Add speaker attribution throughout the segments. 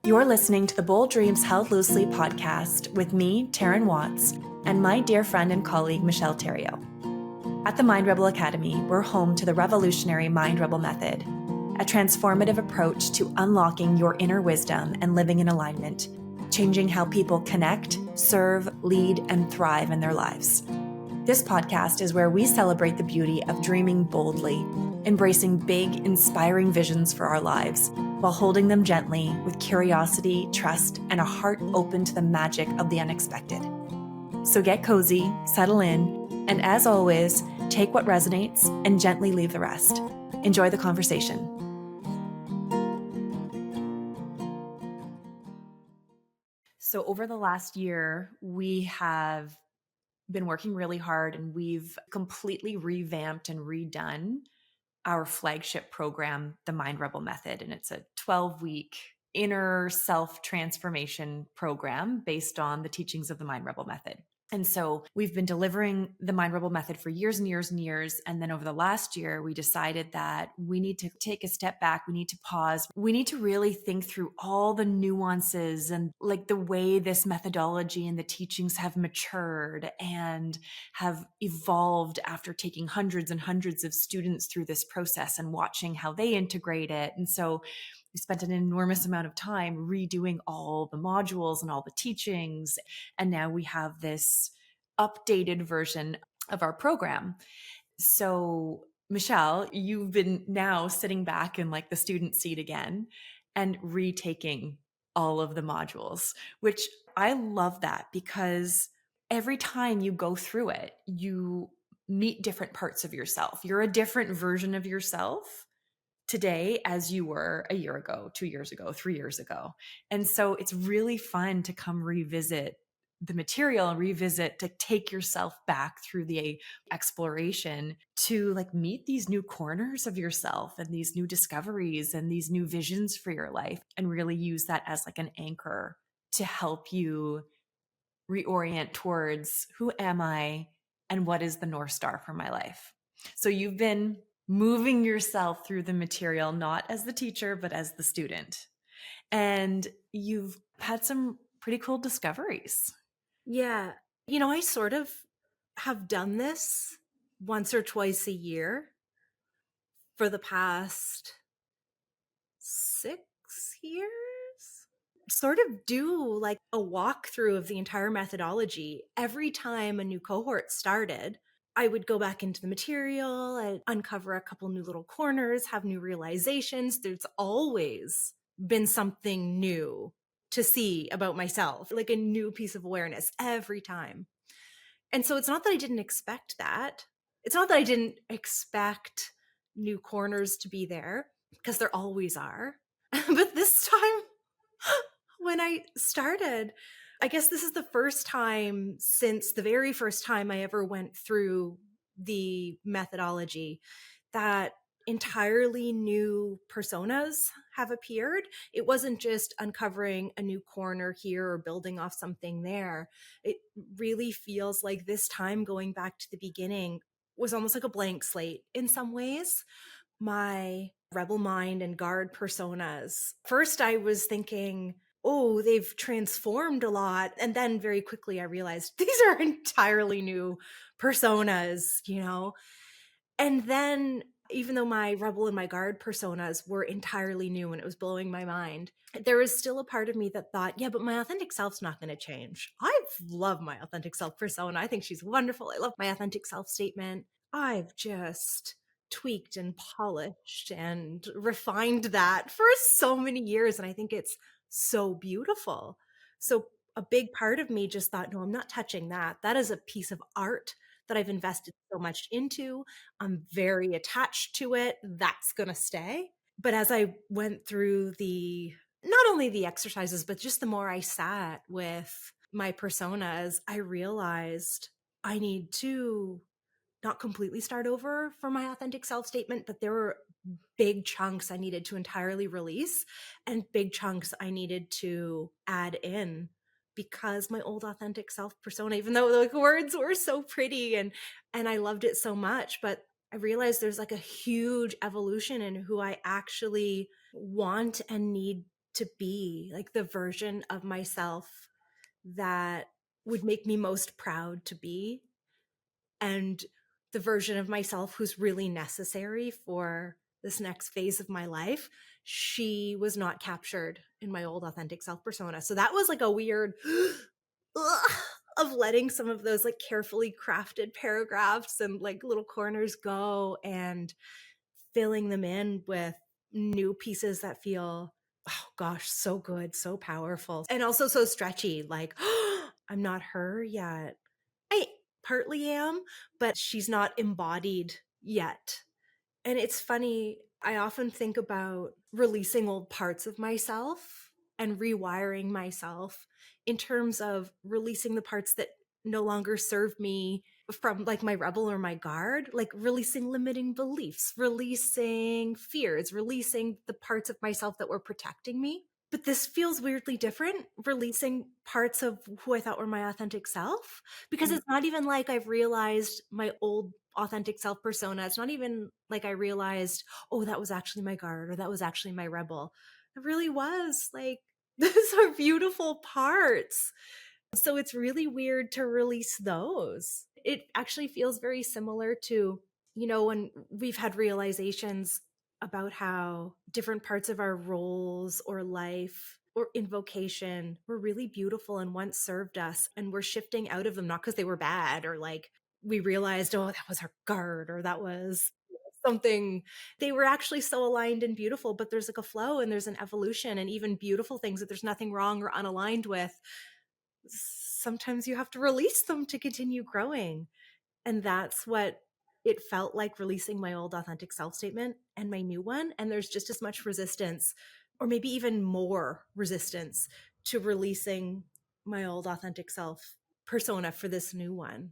Speaker 1: You're listening to the Bold Dreams Held Loosely podcast with me, Taryn Watts, and my dear friend and colleague, Michelle Theriault. At the Mind Rebel Academy, we're home to the revolutionary Mind Rebel method, a transformative approach to unlocking your inner wisdom and living in alignment, changing how people connect, serve, lead, and thrive in their lives. This podcast is where we celebrate the beauty of dreaming boldly, embracing big, inspiring visions for our lives, while holding them gently with curiosity, trust, and a heart open to the magic of the unexpected. So get cozy, settle in, and as always, take what resonates and gently leave the rest. Enjoy the conversation. So over the last year, we have been working really hard and we've completely revamped and redone our flagship program, the Mind Rebel Method. And it's a 12-week inner self transformation program based on the teachings of the Mind Rebel Method. And so we've been delivering the Mind Rebel Method for years and years and years. And then over the last year, we decided that we need to take a step back. We need to pause. We need to really think through all the nuances and like the way this methodology and the teachings have matured and have evolved after taking hundreds and hundreds of students through this process and watching how they integrate it. And so we spent an enormous amount of time redoing all the modules and all the teachings. And now we have this updated version of our program. So, Michelle, you've been now sitting back in like the student seat again and retaking all of the modules, which I love that because every time you go through it, you meet different parts of yourself. You're a different version of yourself today as you were a year ago, 2 years ago, 3 years ago. And so it's really fun to come revisit the material and revisit to take yourself back through the exploration to like meet these new corners of yourself and these new discoveries and these new visions for your life and really use that as like an anchor to help you reorient towards who am I and what is the North Star for my life. So you've been moving yourself through the material, not as the teacher, but as the student. And you've had some pretty cool discoveries.
Speaker 2: Yeah. I sort of have done this once or twice a year for the past 6 years. Sort of do like a walkthrough of the entire methodology. Every time a new cohort started, I would go back into the material and uncover a couple new little corners, have new realizations. There's always been something new to see about myself, like a new piece of awareness every time. And so it's not that I didn't expect that. It's not that I didn't expect new corners to be there, because there always are. But this time, when I started, I guess this is the first time since the very first time I ever went through the methodology that entirely new personas have appeared. It wasn't just uncovering a new corner here or building off something there. It really feels like this time going back to the beginning was almost like a blank slate in some ways. My rebel mind and guard personas. First, I was thinking, oh, they've transformed a lot. And then very quickly I realized these are entirely new personas, And then even though my rebel and my guard personas were entirely new and it was blowing my mind, there was still a part of me that thought, yeah, but my authentic self's not going to change. I love my authentic self persona. I think she's wonderful. I love my authentic self statement. I've just tweaked and polished and refined that for so many years. And I think it's so beautiful. So a big part of me just thought, no, I'm not touching that. That is a piece of art that I've invested so much into. I'm very attached to it. That's going to stay. But as I went through not only the exercises, but just the more I sat with my personas, I realized I need to not completely start over for my authentic self statement, but there were big chunks I needed to entirely release and big chunks I needed to add in, because my old authentic self persona, even though the words were so pretty and I loved it so much, but I realized there's like a huge evolution in who I actually want and need to be like the version of myself that would make me most proud to be, and the version of myself who's really necessary for this next phase of my life, she was not captured in my old authentic self persona. So that was like a weird of letting some of those like carefully crafted paragraphs and like little corners go and filling them in with new pieces that feel, oh gosh, so good, so powerful, and also so stretchy. Like, I'm not her yet. I partly am, but she's not embodied yet. And it's funny, I often think about releasing old parts of myself and rewiring myself in terms of releasing the parts that no longer serve me, from like my rebel or my guard, like releasing limiting beliefs, releasing fears, releasing the parts of myself that were protecting me. But this feels weirdly different, releasing parts of who I thought were my authentic self, because it's not even like I've realized my old authentic self persona. It's not even like I realized, oh, that was actually my guard or that was actually my rebel. It really was like, those are beautiful parts. So it's really weird to release those. It actually feels very similar to, when we've had realizations about how different parts of our roles or life or in vocation were really beautiful and once served us, and we're shifting out of them, not because they were bad or like we realized, oh, that was our guard or that was something. They were actually so aligned and beautiful, but there's like a flow and there's an evolution, and even beautiful things that there's nothing wrong or unaligned with, sometimes you have to release them to continue growing. And that's what it felt like, releasing my old authentic self statement and my new one. And there's just as much resistance, or maybe even more resistance, to releasing my old authentic self persona for this new one.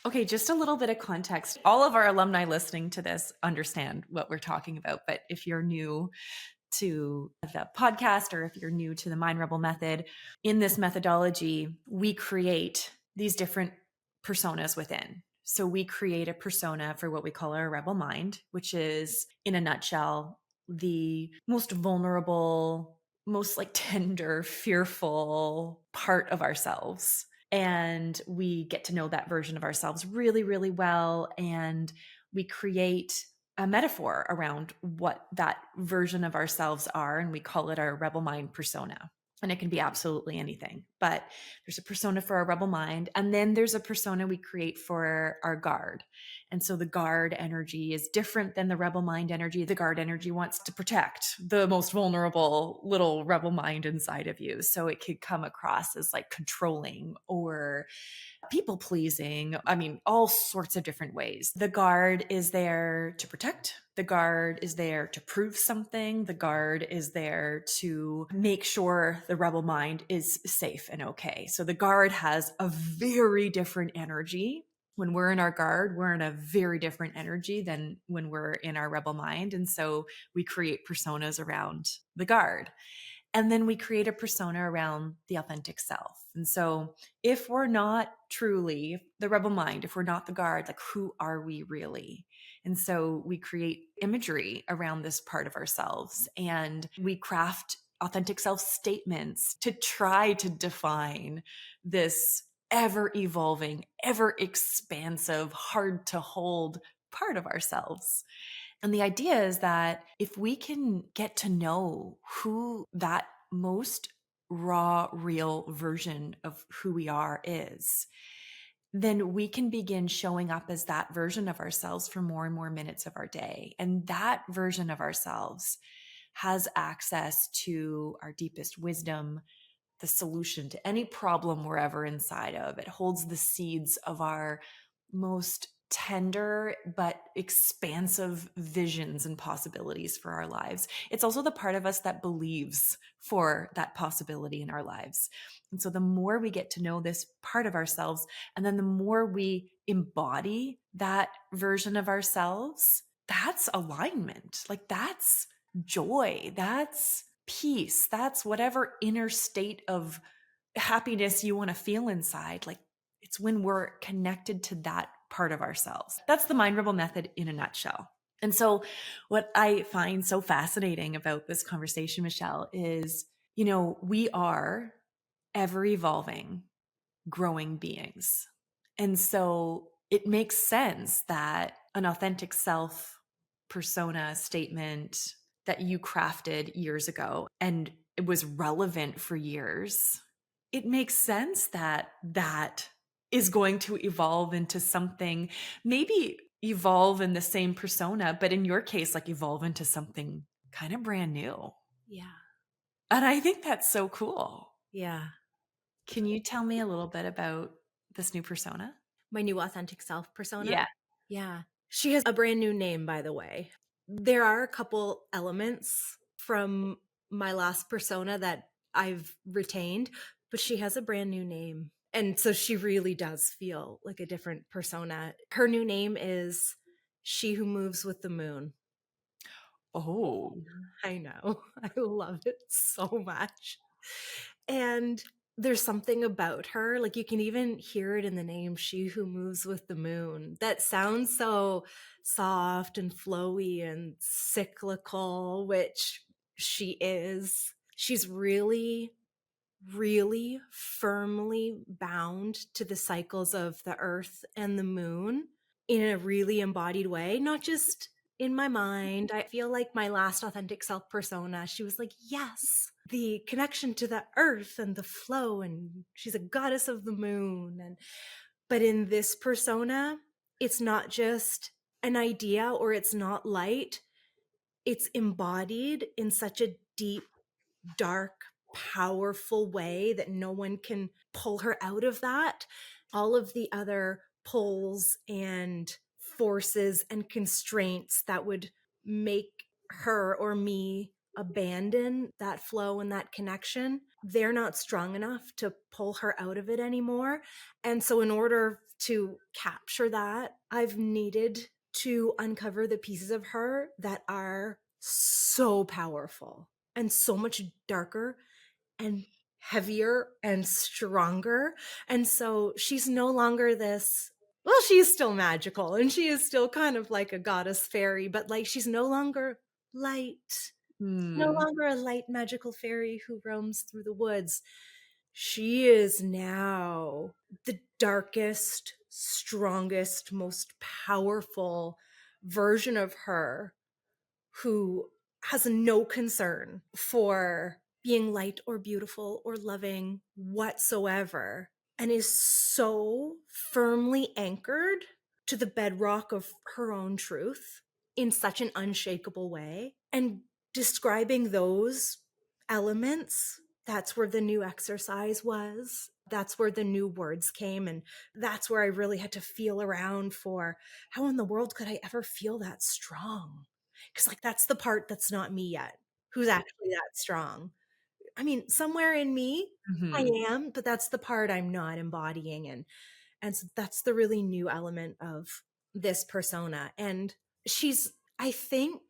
Speaker 1: Okay, just a little bit of context. All of our alumni listening to this understand what we're talking about, but if you're new to the podcast or if you're new to the Mind Rebel method, in this methodology, we create these different personas within. So we create a persona for what we call our rebel mind, which is, in a nutshell, the most vulnerable, most like tender, fearful part of ourselves. And we get to know that version of ourselves really, really well. And we create a metaphor around what that version of ourselves are, and we call it our rebel mind persona. And it can be absolutely anything, but there's a persona for our rebel mind, and then there's a persona we create for our guard. And so the guard energy is different than the rebel mind energy. The guard energy wants to protect the most vulnerable little rebel mind inside of you. So it could come across as like controlling or people pleasing. I mean, all sorts of different ways. The guard is there to protect. The guard is there to prove something. The guard is there to make sure the rebel mind is safe and okay. So the guard has a very different energy. When we're in our guard, we're in a very different energy than when we're in our rebel mind. And so we create personas around the guard. And then we create a persona around the authentic self. And so if we're not truly the rebel mind, if we're not the guard, like who are we really? And so we create imagery around this part of ourselves, and we craft authentic self statements to try to define this ever evolving, ever expansive, hard to hold part of ourselves. And the idea is that if we can get to know who that most raw, real version of who we are is, then we can begin showing up as that version of ourselves for more and more minutes of our day. And that version of ourselves has access to our deepest wisdom, the solution to any problem we're ever inside of. It holds the seeds of our most tender but expansive visions and possibilities for our lives. It's also the part of us that believes for that possibility in our lives. And so the more we get to know this part of ourselves, and then the more we embody that version of ourselves, that's alignment. Like that's joy. That's peace. That's whatever inner state of happiness you want to feel inside. Like it's when we're connected to that part of ourselves. That's the Mind Rebel method in a nutshell. And so, what I find so fascinating about this conversation, Michelle, is, we are ever evolving, growing beings. And so, it makes sense that an authentic self persona statement that you crafted years ago and it was relevant for years, it makes sense that that is going to evolve into something, maybe evolve in the same persona, but in your case, like evolve into something kind of brand new.
Speaker 2: Yeah.
Speaker 1: And I think that's so cool.
Speaker 2: Yeah.
Speaker 1: Can you tell me a little bit about this new persona?
Speaker 2: My new authentic self persona.
Speaker 1: Yeah.
Speaker 2: Yeah. She has a brand new name, by the way. There are a couple elements from my last persona that I've retained, but she has a brand new name. And so she really does feel like a different persona. Her new name is She Who Moves with the Moon.
Speaker 1: Oh.
Speaker 2: I know. I love it so much. And there's something about her, like you can even hear it in the name, She Who Moves with the Moon, that sounds so soft and flowy and cyclical, which she is. She's really, really firmly bound to the cycles of the earth and the moon in a really embodied way, not just in my mind. I feel like my last authentic self persona, she was like, yes, the connection to the earth and the flow, and she's a goddess of the moon. And but in this persona, it's not just an idea or it's not light, it's embodied in such a deep, dark, powerful way that no one can pull her out of that. All of the other pulls and forces and constraints that would make her or me abandon that flow and that connection, they're not strong enough to pull her out of it anymore. And so, in order to capture that, I've needed to uncover the pieces of her that are so powerful and so much darker and heavier and stronger. And so she's no longer this, well, she's still magical and she is still kind of like a goddess fairy, but like she's no longer light. No
Speaker 1: Hmm.
Speaker 2: longer a light magical fairy who roams through the woods. She is now the darkest, strongest, most powerful version of her who has no concern for being light or beautiful or loving whatsoever and is so firmly anchored to the bedrock of her own truth in such an unshakable way. And describing those elements, that's where the new exercise was. That's where the new words came. And that's where I really had to feel around for how in the world could I ever feel that strong? Because, like, that's the part that's not me yet, who's actually that strong. I mean, somewhere in me, I
Speaker 1: Mhm.
Speaker 2: am, but that's the part I'm not embodying. And so that's the really new element of this persona. And she's, I think,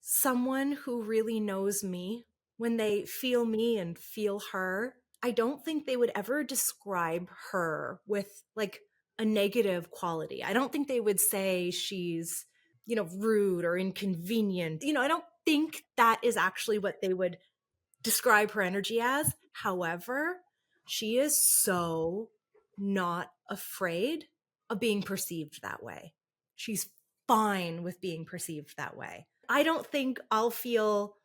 Speaker 2: someone who really knows me. When they feel me and feel her, I don't think they would ever describe her with like a negative quality. I don't think they would say she's, rude or inconvenient. I don't think that is actually what they would describe her energy as. However, she is so not afraid of being perceived that way. She's fine with being perceived that way. I don't think I'll feel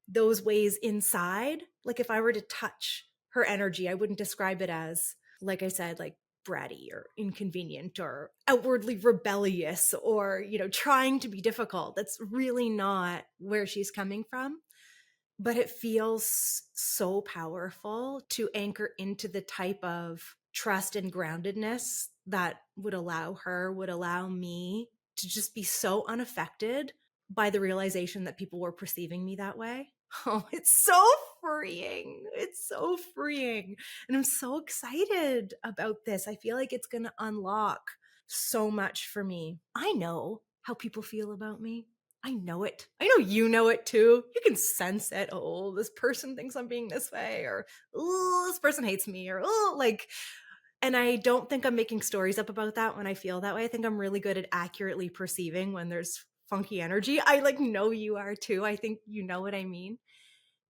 Speaker 2: those ways inside. Like if I were to touch her energy, I wouldn't describe it as, like I said, like bratty or inconvenient or outwardly rebellious or, trying to be difficult. That's really not where she's coming from. But it feels so powerful to anchor into the type of trust and groundedness that would allow me to just be so unaffected by the realization that people were perceiving me that way. Oh, it's so freeing. It's so freeing. And I'm so excited about this. I feel like it's going to unlock so much for me. I know how people feel about me. I know it. I know you know it too. You can sense it. Oh, this person thinks I'm being this way, or oh, this person hates me, or oh, like, and I don't think I'm making stories up about that when I feel that way. I think I'm really good at accurately perceiving when there's funky energy. I like know you are too. I think you know what I mean.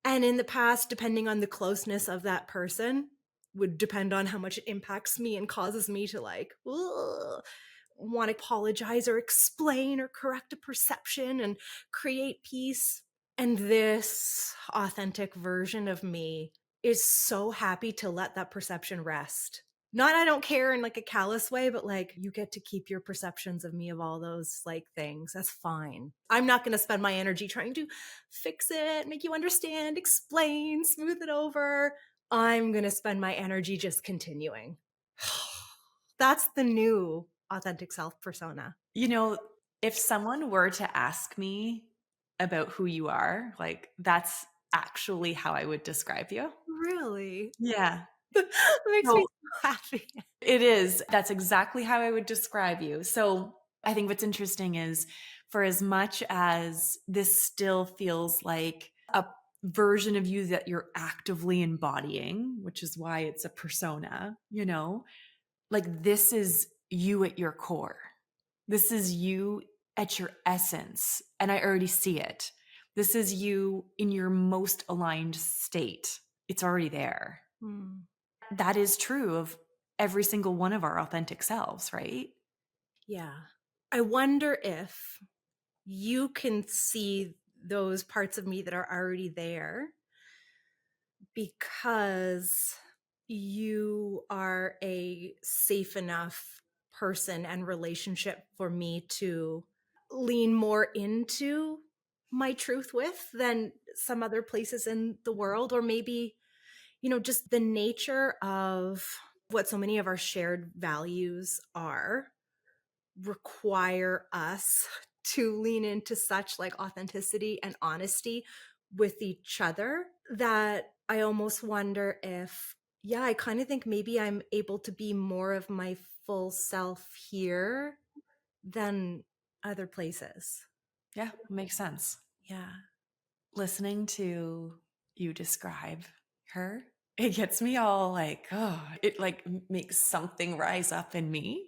Speaker 2: And in the past, depending on the closeness of that person, would depend on how much it impacts me and causes me to like want to apologize or explain or correct a perception and create peace. And this authentic version of me is so happy to let that perception rest. Not I don't care in like a callous way, but like you get to keep your perceptions of me of all those like things. That's fine. I'm not going to spend my energy trying to fix it, make you understand, explain, smooth it over. I'm going to spend my energy just continuing. That's the new authentic self persona.
Speaker 1: You know, if someone were to ask me about who you are, like that's actually how I would describe you.
Speaker 2: Really?
Speaker 1: Yeah.
Speaker 2: That makes me
Speaker 1: So
Speaker 2: so happy.
Speaker 1: it is. That's exactly how I would describe you. So I think what's interesting is for as much as this still feels like a version of you that you're actively embodying, which is why it's a persona, like this is you at your core. This is you at your essence. And I already see it. This is you in your most aligned state. It's already there.
Speaker 2: Hmm.
Speaker 1: That is true of every single one of our authentic selves, right?
Speaker 2: Yeah. I wonder if you can see those parts of me that are already there because you are a safe enough person and relationship for me to lean more into my truth with than some other places in the world, or maybe just the nature of what so many of our shared values are require us to lean into such like authenticity and honesty with each other that I almost wonder if, yeah, I kind of think maybe I'm able to be more of my full self here than other places.
Speaker 1: Yeah, makes sense.
Speaker 2: Yeah.
Speaker 1: Listening to you describe her, it gets me all like, oh, it like makes something rise up in me.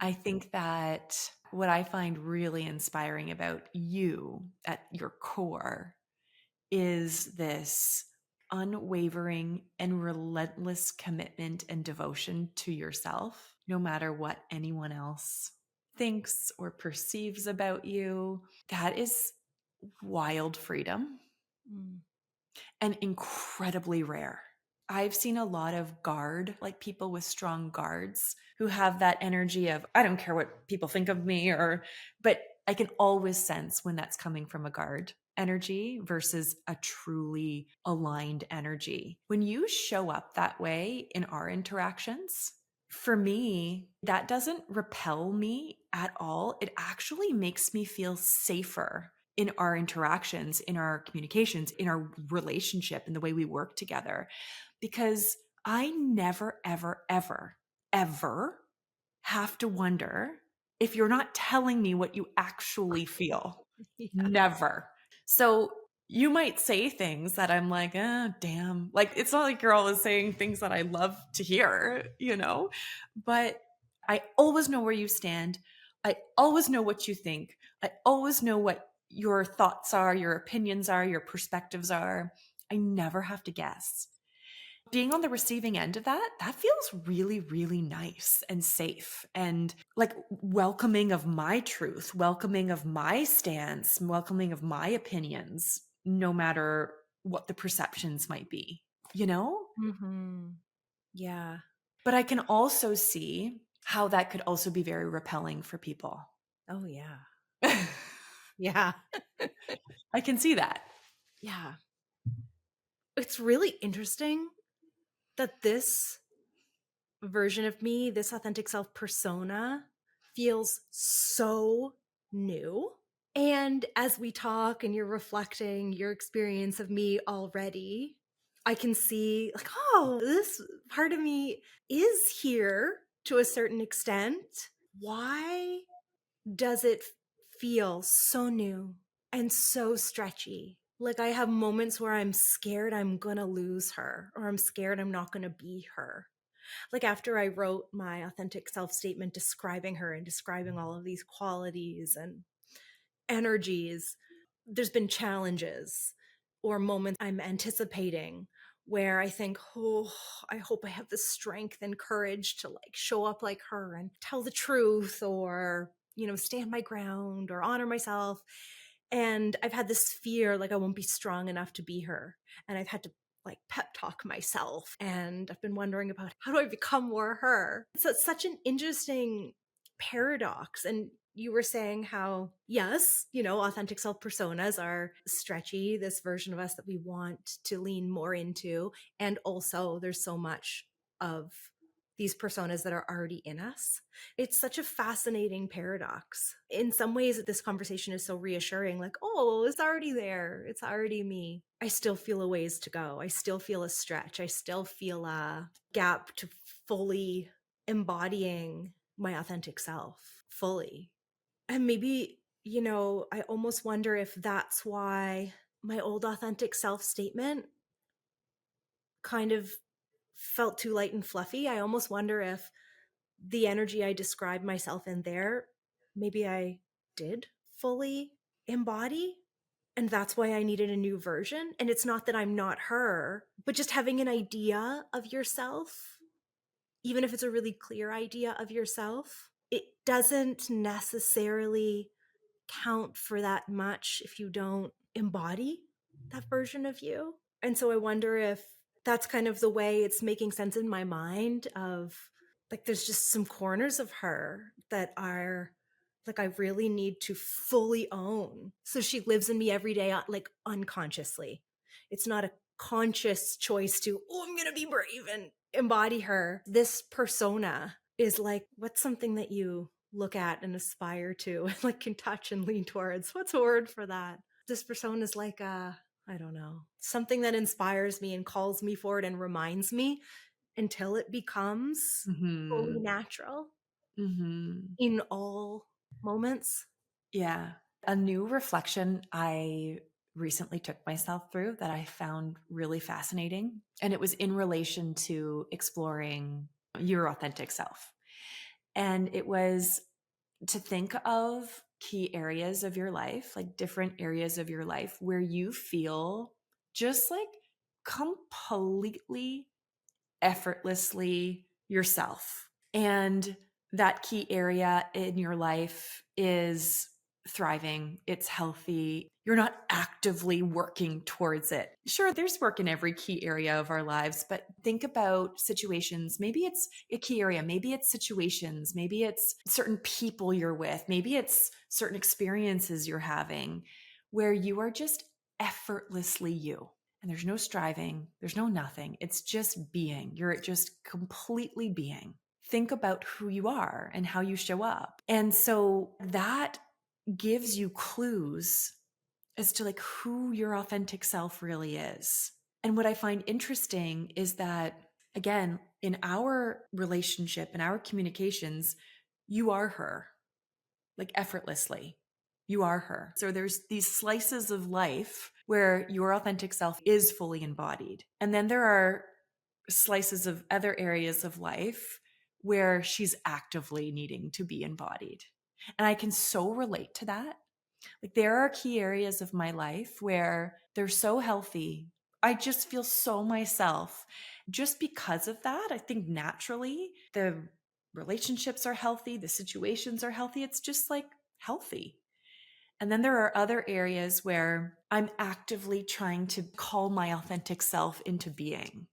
Speaker 1: I think that what I find really inspiring about you at your core is this unwavering and relentless commitment and devotion to yourself, no matter what anyone else thinks or perceives about you. That is wild freedom
Speaker 2: Mm.
Speaker 1: and incredibly rare. I've seen a lot of guard, like people with strong guards who have that energy of, I don't care what people think of me, but I can always sense when that's coming from a guard energy versus a truly aligned energy. When you show up that way in our interactions, for me, that doesn't repel me at all. It actually makes me feel safer in our interactions, in our communications, in our relationship, in the way we work together. Because I never, ever, ever, ever have to wonder if you're not telling me what you actually feel.
Speaker 2: Yeah.
Speaker 1: Never. So you might say things that I'm like, damn. Like, it's not like you're always saying things that I love to hear. But I always know where you stand. I always know what you think. I always know what your thoughts are, your opinions are, your perspectives are. I never have to guess. Being on the receiving end of that feels really, really nice and safe and like welcoming of my truth, welcoming of my stance, welcoming of my opinions, no matter what the perceptions might be?
Speaker 2: Mm-hmm. Yeah.
Speaker 1: But I can also see how that could also be very repelling for people.
Speaker 2: Oh, yeah.
Speaker 1: I
Speaker 2: Yeah.
Speaker 1: can see that.
Speaker 2: Yeah. It's really interesting that this version of me, this authentic self persona, feels so new. And as we talk and you're reflecting your experience of me already, I can see, like, oh, this part of me is here to a certain extent. Why does it feel so new and so stretchy? Like, I have moments where I'm scared I'm gonna lose her, or I'm scared I'm not gonna be her. Like after I wrote my authentic self statement describing her and describing all of these qualities and energies. There's been challenges or moments I'm anticipating where I think, oh, I hope I have the strength and courage to like show up like her and tell the truth or, stand my ground or honor myself. And I've had this fear like I won't be strong enough to be her. And I've had to like pep talk myself. And I've been wondering about how do I become more her? So it's such an interesting paradox. And you were saying how, yes, authentic self personas are stretchy, this version of us that we want to lean more into. And also, there's so much of these personas that are already in us. It's such a fascinating paradox. In some ways, this conversation is so reassuring like, oh, it's already there. It's already me. I still feel a ways to go. I still feel a stretch. I still feel a gap to fully embodying my authentic self fully. And maybe, I almost wonder if that's why my old authentic self statement kind of felt too light and fluffy. I almost wonder if the energy I described myself in there, maybe I did fully embody. And that's why I needed a new version. And it's not that I'm not her, but just having an idea of yourself, even if it's a really clear idea of yourself, it doesn't necessarily count for that much if you don't embody that version of you. And so I wonder if that's kind of the way it's making sense in my mind of like there's just some corners of her that are like I really need to fully own. So she lives in me every day like unconsciously. It's not a conscious choice to, oh, I'm going to be brave and embody her. This persona is like what's something that you look at and aspire to and like can touch and lean towards? What's a word for that? This persona is like I don't know, something that inspires me and calls me forward and reminds me until it becomes fully
Speaker 1: Mhm.
Speaker 2: natural
Speaker 1: Mhm.
Speaker 2: in all moments.
Speaker 1: Yeah. A new reflection I recently took myself through that I found really fascinating, and it was in relation to exploring your authentic self. And it was to think of key areas of your life, like different areas of your life where you feel just like completely effortlessly yourself. And that key area in your life is thriving, it's healthy. You're not actively working towards it. Sure, there's work in every key area of our lives, but think about situations. Maybe it's a key area, maybe it's situations, maybe it's certain people you're with, maybe it's certain experiences you're having where you are just effortlessly you. And there's no striving, there's no nothing. It's just being. You're just completely being. Think about who you are and how you show up. And so that gives you clues as to like who your authentic self really is. And what I find interesting is that, again, in our relationship, in our communications, you are her like effortlessly. You are her. So there's these slices of life where your authentic self is fully embodied. And then there are slices of other areas of life where she's actively needing to be embodied. And I can so relate to that. Like there are key areas of my life where they're so healthy. I just feel so myself. Just because of that, I think naturally the relationships are healthy, the situations are healthy. It's just like healthy. And then there are other areas where I'm actively trying to call my authentic self into being.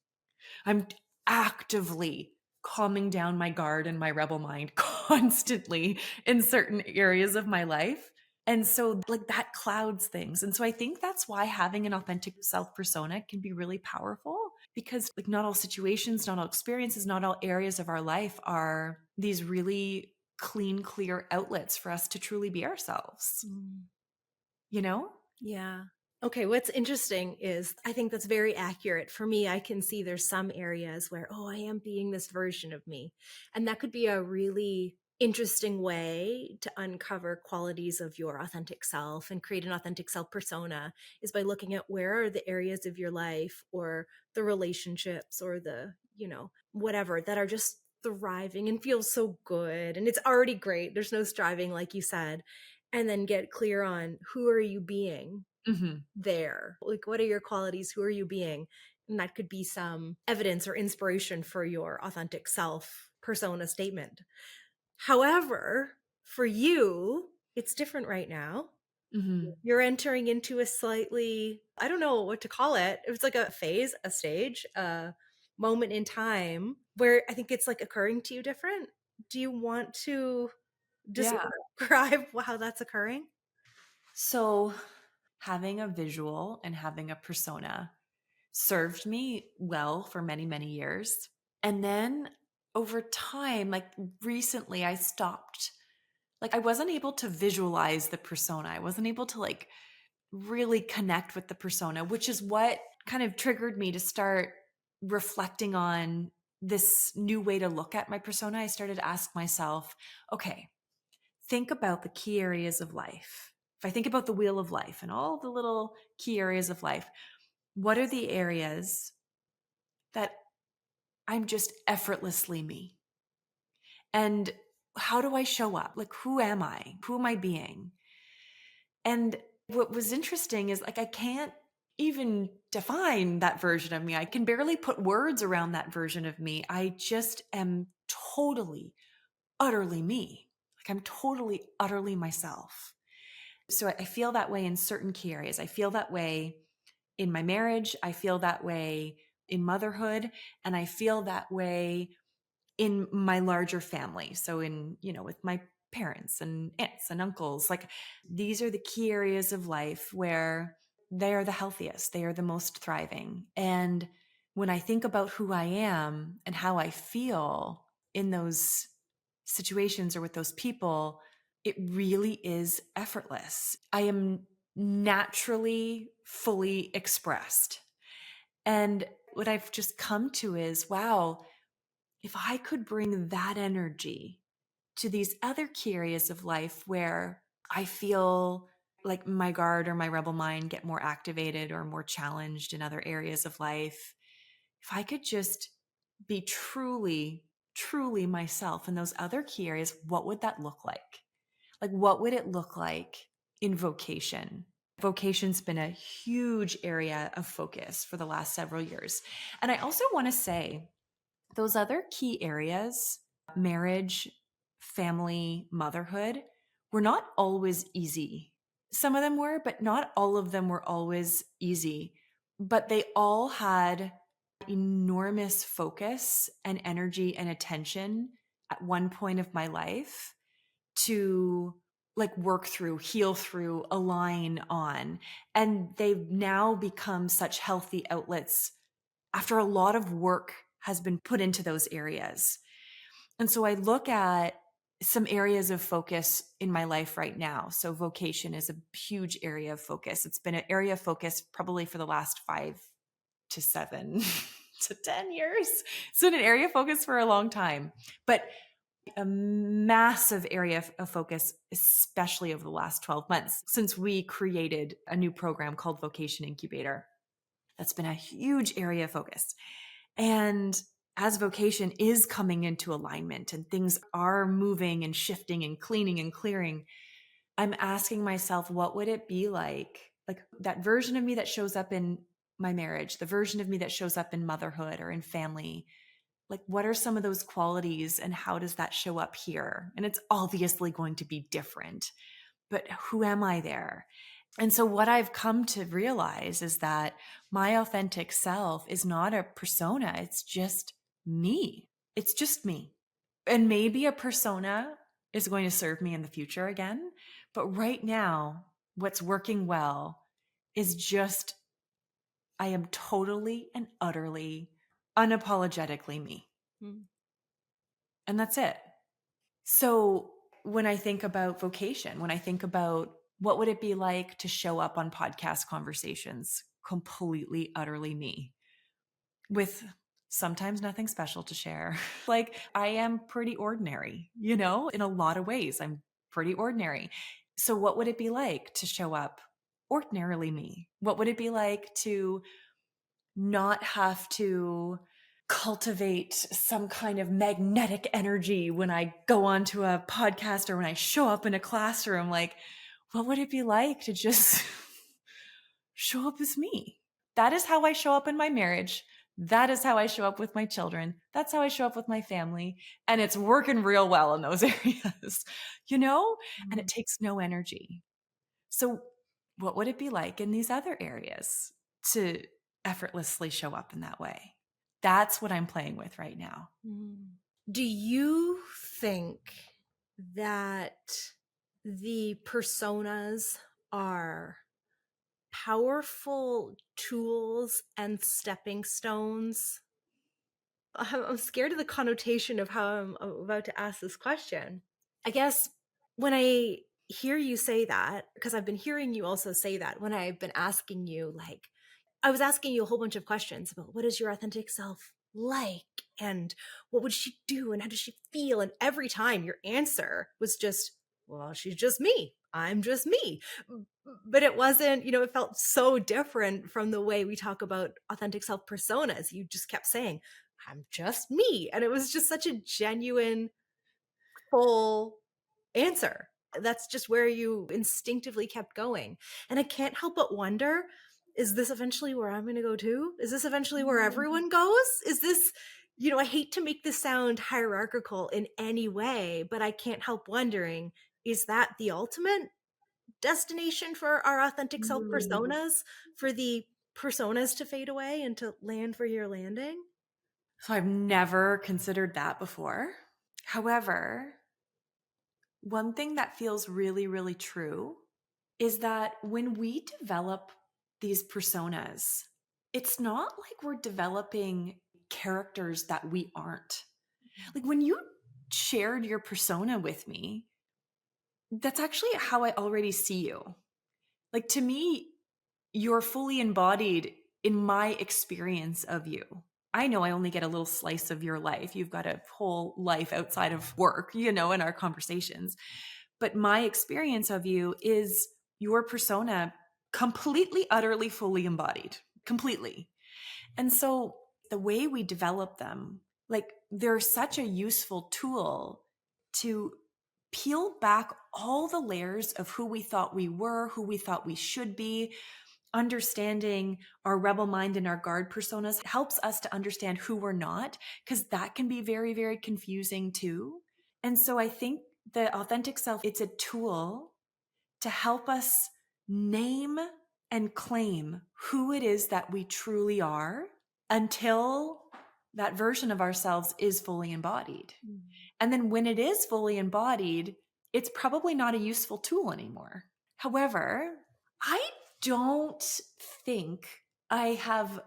Speaker 1: I'm actively calming down my guard and my rebel mind constantly in certain areas of my life. And so, like, that clouds things. And so, I think that's why having an authentic self persona can be really powerful because, like, not all situations, not all experiences, not all areas of our life are these really clean, clear outlets for us to truly be ourselves,
Speaker 2: Mm.
Speaker 1: you know?
Speaker 2: Yeah. Okay, what's interesting is I think that's very accurate. For me, I can see there's some areas where, oh, I am being this version of me. And that could be a really interesting way to uncover qualities of your authentic self and create an authentic self persona is by looking at where are the areas of your life or the relationships or the, whatever that are just thriving and feel so good. And it's already great. There's no striving, like you said. and then get clear on who are you being
Speaker 1: Mhm.
Speaker 2: there? Like, what are your qualities? Who are you being? And that could be some evidence or inspiration for your authentic self persona statement. However, for you, it's different right now.
Speaker 1: Mhm.
Speaker 2: You're entering into a slightly, I don't know what to call it. It's like a phase, a stage, a moment in time where I think it's like occurring to you different. Do you want to
Speaker 1: Yeah.
Speaker 2: describe how that's occurring?
Speaker 1: So having a visual and having a persona served me well for many, many years. And then over time, like recently, I stopped. Like, I wasn't able to visualize the persona. I wasn't able to like really connect with the persona, which is what kind of triggered me to start reflecting on this new way to look at my persona. I started to ask myself, okay, think about the key areas of life. If I think about the wheel of life and all the little key areas of life, what are the areas that I'm just effortlessly me? And how do I show up? Like, who am I? Who am I being? And what was interesting is like, I can't even define that version of me. I can barely put words around that version of me. I just am totally, utterly me. Like, I'm totally, utterly myself. So I feel that way in certain key areas. I feel that way in my marriage. I feel that way in motherhood. And I feel that way in my larger family. So in, with my parents and aunts and uncles, like these are the key areas of life where they are the healthiest, they are the most thriving. And when I think about who I am and how I feel in those situations or with those people, it really is effortless. I am naturally fully expressed. And what I've just come to is, wow, if I could bring that energy to these other key areas of life where I feel like my guard or my rebel mind get more activated or more challenged in other areas of life, if I could just be truly, truly myself in those other key areas, what would that look like? Like, what would it look like in vocation? Vocation's been a huge area of focus for the last several years. And I also want to say, those other key areas, marriage, family, motherhood, were not always easy. Some of them were, but not all of them were always easy. But they all had enormous focus and energy and attention at one point of my life to like work through, heal through, align on. And they've now become such healthy outlets after a lot of work has been put into those areas. And so I look at some areas of focus in my life right now. So vocation is a huge area of focus. It's been an area of focus probably for the last 5 to 7 to 10 years. It's been an area of focus for a long time, but a massive area of focus, especially over the last 12 months since we created a new program called Vocation Incubator. That's been a huge area of focus. And as vocation is coming into alignment and things are moving and shifting and cleaning and clearing, I'm asking myself, what would it be like? Like that version of me that shows up in my marriage, the version of me that shows up in motherhood or in family. Like, what are some of those qualities and how does that show up here? And it's obviously going to be different, but who am I there? And so, what I've come to realize is that my authentic self is not a persona, it's just me. It's just me. And maybe a persona is going to serve me in the future again. But right now, what's working well is just I am totally and utterly, unapologetically me.
Speaker 2: Mm.
Speaker 1: And that's it. So, when I think about vocation, when I think about what would it be like to show up on podcast conversations, completely, utterly me, with sometimes nothing special to share. Like, I am pretty ordinary, in a lot of ways. I'm pretty ordinary. So, what would it be like to show up ordinarily me? What would it be like to not have to cultivate some kind of magnetic energy when I go onto a podcast or when I show up in a classroom. Like, what would it be like to just show up as me? That is how I show up in my marriage. That is how I show up with my children. That's how I show up with my family. And it's working real well in those areas, you know? And it
Speaker 2: Mm.
Speaker 1: takes no energy. So, what would it be like in these other areas to effortlessly show up in that way? That's what I'm playing with right now.
Speaker 2: Mm. Do you think that the personas are powerful tools and stepping stones? I'm scared of the connotation of how I'm about to ask this question. I guess when I hear you say that, because I've been hearing you also say that when I've been asking you, like, I was asking you a whole bunch of questions about what is your authentic self like and what would she do and how does she feel? And every time your answer was just, well, she's just me. I'm just me. But it wasn't, it felt so different from the way we talk about authentic self personas. You just kept saying, I'm just me. And it was just such a genuine, full answer. That's just where you instinctively kept going. And I can't help but wonder, is this eventually where I'm going to go too? Is this eventually where
Speaker 1: Mm.
Speaker 2: everyone goes? Is this, I hate to make this sound hierarchical in any way, but I can't help wondering, is that the ultimate destination for our authentic self
Speaker 1: Mm.
Speaker 2: personas, for the personas to fade away and to land for your landing?
Speaker 1: So I've never considered that before. However, one thing that feels really, really true is that when we develop these personas, it's not like we're developing characters that we aren't. Like when you shared your persona with me, that's actually how I already see you. Like to me, you're fully embodied in my experience of you. I know I only get a little slice of your life. You've got a whole life outside of work, in our conversations. But my experience of you is your persona completely, utterly, fully embodied, completely. And so the way we develop them, like they're such a useful tool to peel back all the layers of who we thought we were, who we thought we should be. Understanding our rebel mind and our guard personas helps us to understand who we're not, because that can be very, very confusing too. And so I think the authentic self, it's a tool to help us name and claim who it is that we truly are until that version of ourselves is fully embodied. And then when it is fully embodied, it's probably not a useful tool anymore. However, I don't think I have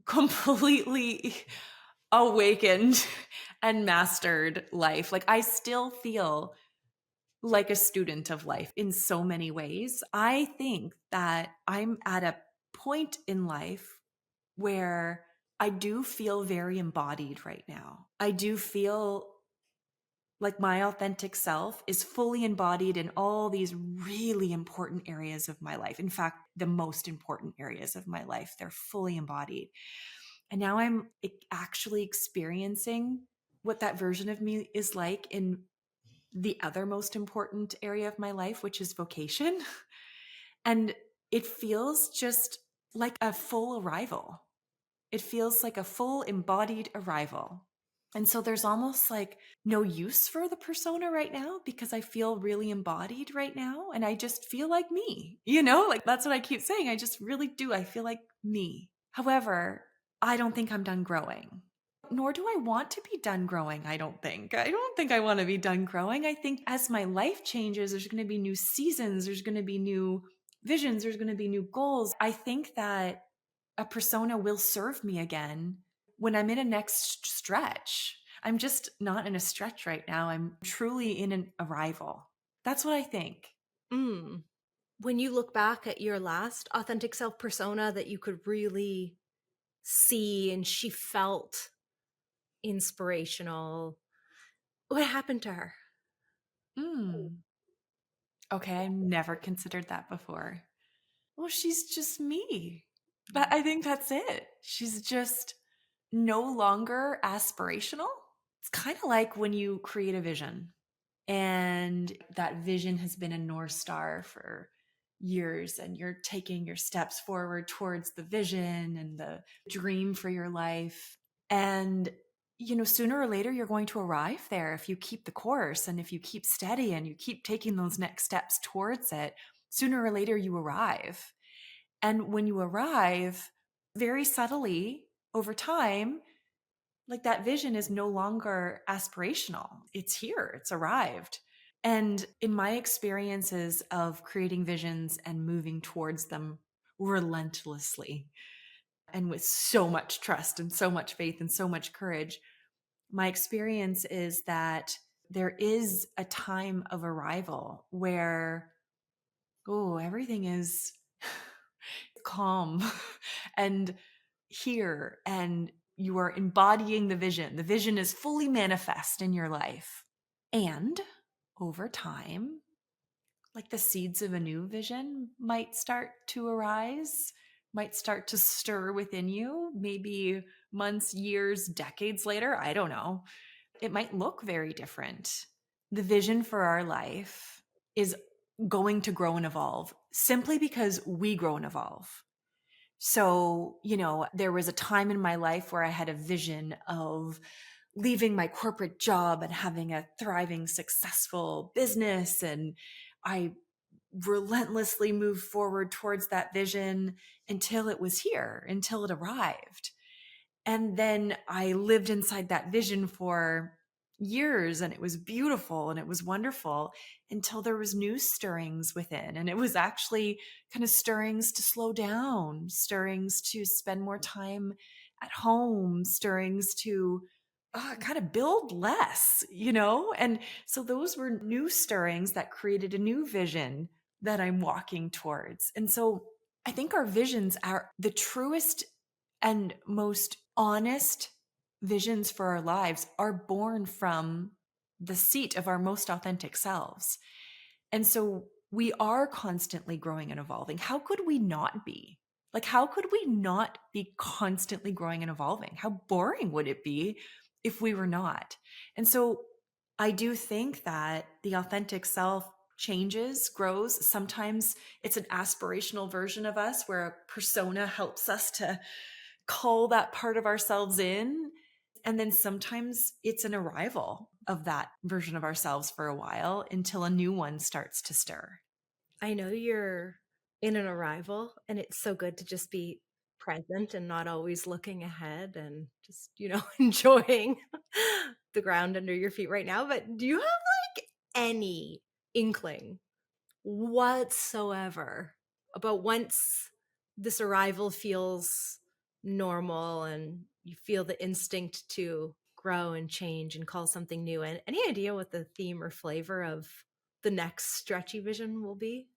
Speaker 1: completely awakened and mastered life. Like I still feel like a student of life in so many ways. I think that I'm at a point in life where I do feel very embodied right now. I do feel like my authentic self is fully embodied in all these really important areas of my life. In fact, the most important areas of my life, they're fully embodied. And now I'm actually experiencing what that version of me is like in the other most important area of my life, which is vocation. And it feels just like a full arrival. It feels like a full embodied arrival. And so there's almost like no use for the persona right now because I feel really embodied right now. And I just feel like me, like that's what I keep saying. I just really do. I feel like me. However, I don't think I'm done growing. Nor do I want to be done growing, I don't think. I don't think I want to be done growing. I think as my life changes, there's going to be new seasons, there's going to be new visions, there's going to be new goals. I think that a persona will serve me again when I'm in a next stretch. I'm just not in a stretch right now. I'm truly in an arrival. That's what I think.
Speaker 2: Mm. When you look back at your last authentic self persona that you could really see and she felt inspirational, what happened to her?
Speaker 1: Mm. Okay, I never considered that before. Well, she's just me. But I think that's it. She's just no longer aspirational. It's kind of like when you create a vision and that vision has been a North Star for years and you're taking your steps forward towards the vision and the dream for your life. And, sooner or later, you're going to arrive there if you keep the course and if you keep steady and you keep taking those next steps towards it. Sooner or later, you arrive. And when you arrive, very subtly over time, like that vision is no longer aspirational. It's here, it's arrived. And in my experiences of creating visions and moving towards them relentlessly and with so much trust and so much faith and so much courage, my experience is that there is a time of arrival where, oh, everything is calm and here, and you are embodying the vision. The vision is fully manifest in your life. And over time, like the seeds of a new vision might start to arise, might start to stir within you, maybe months, years, decades later. I don't know. It might look very different. The vision for our life is going to grow and evolve simply because we grow and evolve. So, there was a time in my life where I had a vision of leaving my corporate job and having a thriving, successful business. And I relentlessly moved forward towards that vision until it was here, until it arrived. And then I lived inside that vision for years and it was beautiful and it was wonderful until there was new stirrings within. And it was actually kind of stirrings to slow down, stirrings to spend more time at home, stirrings to kind of build less. And so those were new stirrings that created a new vision that I'm walking towards. And so I think our visions are the truest and most honest visions for our lives are born from the seat of our most authentic selves. And so we are constantly growing and evolving. How could we not be? Like, how could we not be constantly growing and evolving? How boring would it be if we were not? And so I do think that the authentic self changes, grows. Sometimes it's an aspirational version of us where a persona helps us to call that part of ourselves in. And then sometimes it's an arrival of that version of ourselves for a while until a new one starts to stir.
Speaker 2: I know you're in an arrival, and it's so good to just be present and not always looking ahead and just, enjoying the ground under your feet right now. But do you have like any inkling whatsoever about once this arrival feels normal and you feel the instinct to grow and change and call something new? And any idea what the theme or flavor of the next stretchy vision will be?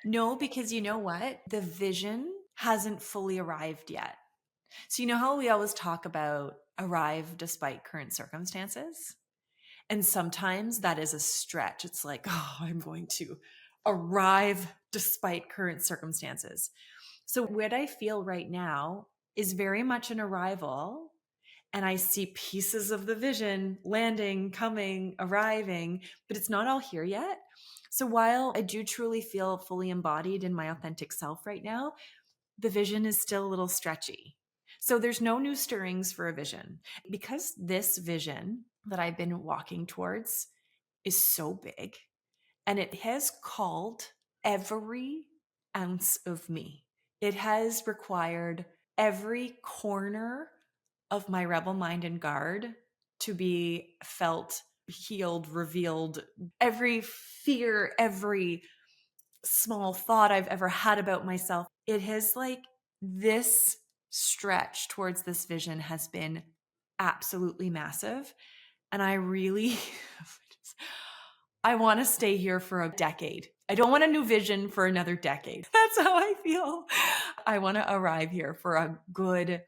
Speaker 1: No, because you know what? The vision hasn't fully arrived yet. So, you know how we always talk about arrive despite current circumstances? And sometimes that is a stretch. It's like, oh, I'm going to arrive despite current circumstances. So, what I feel right now is very much an arrival. And I see pieces of the vision landing, coming, arriving, but it's not all here yet. So, while I do truly feel fully embodied in my authentic self right now, the vision is still a little stretchy. So, there's no new stirrings for a vision because this vision that I've been walking towards is so big and it has called every ounce of me. It has required every corner of my rebel mind and guard to be felt, healed, revealed. Every fear, every small thought I've ever had about myself, it has this stretch towards this vision has been absolutely massive. And I really, I want to stay here for a decade. I don't want a new vision for another decade. That's how I feel. I want to arrive here for a good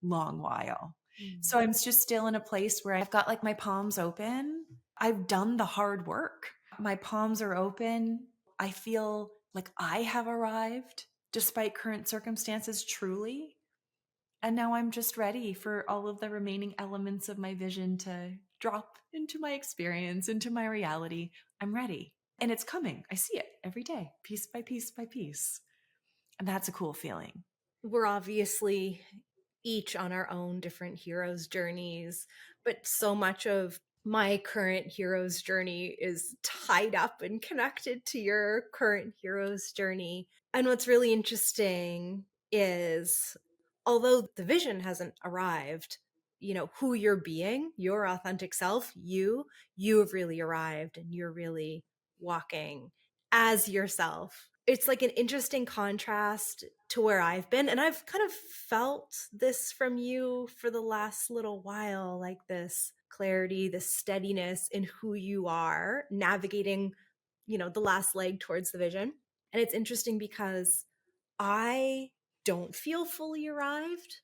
Speaker 1: long while.
Speaker 2: Mm.
Speaker 1: So I'm just still in a place where I've got my palms open. I've done the hard work. My palms are open. I feel like I have arrived despite current circumstances truly. And now I'm just ready for all of the remaining elements of my vision to drop into my experience, into my reality. I'm ready. And it's coming. I see it every day, piece by piece by piece. And that's a cool feeling.
Speaker 2: We're obviously each on our own different heroes' journeys, but so much of my current hero's journey is tied up and connected to your current hero's journey. And what's really interesting is, although the vision hasn't arrived, who you're being, your authentic self, you have really arrived and you're really walking as yourself. It's like an interesting contrast to where I've been. And I've kind of felt this from you for the last little while, like this clarity, this steadiness in who you are, navigating, the last leg towards the vision. And it's interesting because I don't feel fully arrived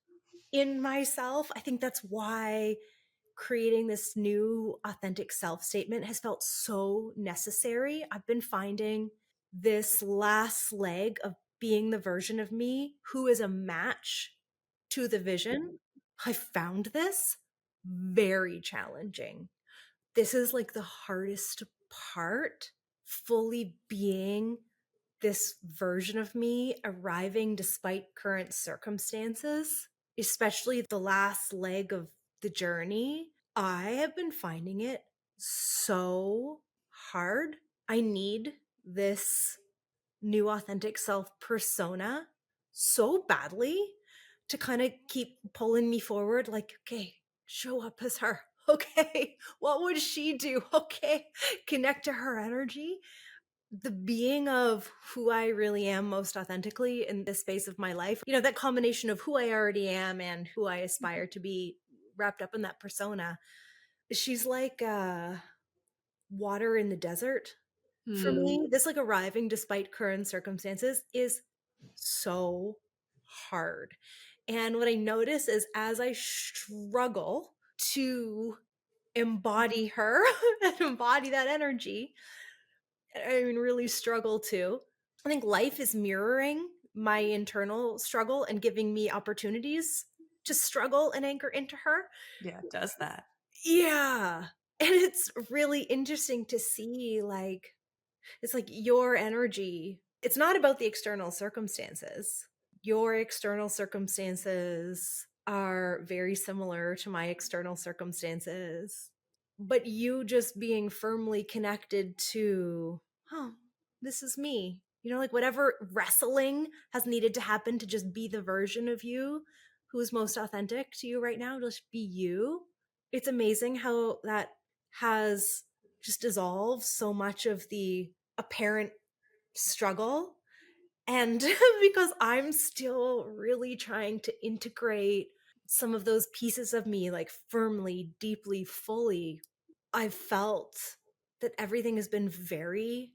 Speaker 2: in myself. I think that's why creating this new authentic self statement has felt so necessary. I've been finding this last leg of being the version of me who is a match to the vision. I found this very challenging. This is like the hardest part, fully being this version of me arriving despite current circumstances, especially the last leg of the journey. I have been finding it so hard. I need this new authentic self persona so badly to kind of keep pulling me forward. Like, okay, show up as her. Okay, what would she do? Okay, connect to her energy. The being of who I really am most authentically in this phase of my life, that combination of who I already am and who I aspire to be wrapped up in that persona. She's like water in the desert for
Speaker 1: Hmm.
Speaker 2: me. This like arriving despite current circumstances is so hard. And what I notice is as I struggle to embody her and embody that energy, I mean, really struggle to. I think life is mirroring my internal struggle and giving me opportunities to struggle and anchor into her.
Speaker 1: Yeah, it does that.
Speaker 2: Yeah. And it's really interesting to see, like, it's like your energy, it's not about the external circumstances. Your external circumstances are very similar to my external circumstances. But you just being firmly connected to, oh, this is me. Like whatever wrestling has needed to happen to just be the version of you who's most authentic to you right now, just be you. It's amazing how that has just dissolved so much of the apparent struggle. And because I'm still really trying to integrate some of those pieces of me, like firmly, deeply, fully, I've felt that everything has been very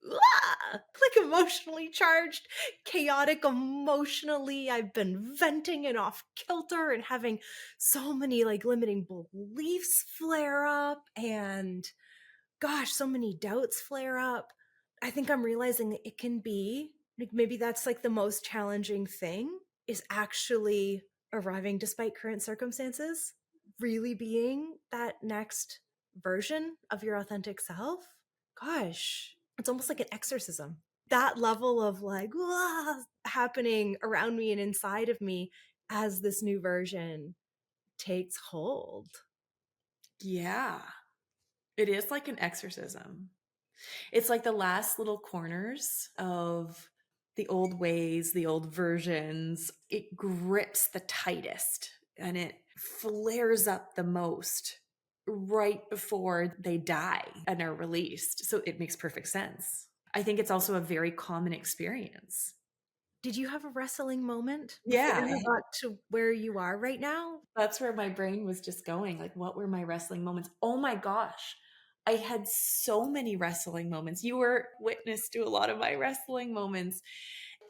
Speaker 2: like emotionally charged, chaotic emotionally. I've been venting and off kilter and having so many like limiting beliefs flare up, and gosh, so many doubts flare up. I think I'm realizing that it can be like maybe that's like the most challenging thing is actually arriving despite current circumstances, really being that next version of your authentic self. Gosh, it's almost like an exorcism. That level of like happening around me and inside of me as this new version takes hold.
Speaker 1: Yeah, it is like an exorcism. It's like the last little corners of the old ways, the old versions. It grips the tightest and it flares up the most right before they die and are released. So it makes perfect sense. I think it's also a very common experience.
Speaker 2: Did you have a wrestling moment before
Speaker 1: Yeah,
Speaker 2: you got to where you are right now?
Speaker 1: that's where my brain was just going. Like, what were my wrestling moments? Oh my gosh. I had so many wrestling moments. You were witness to a lot of my wrestling moments.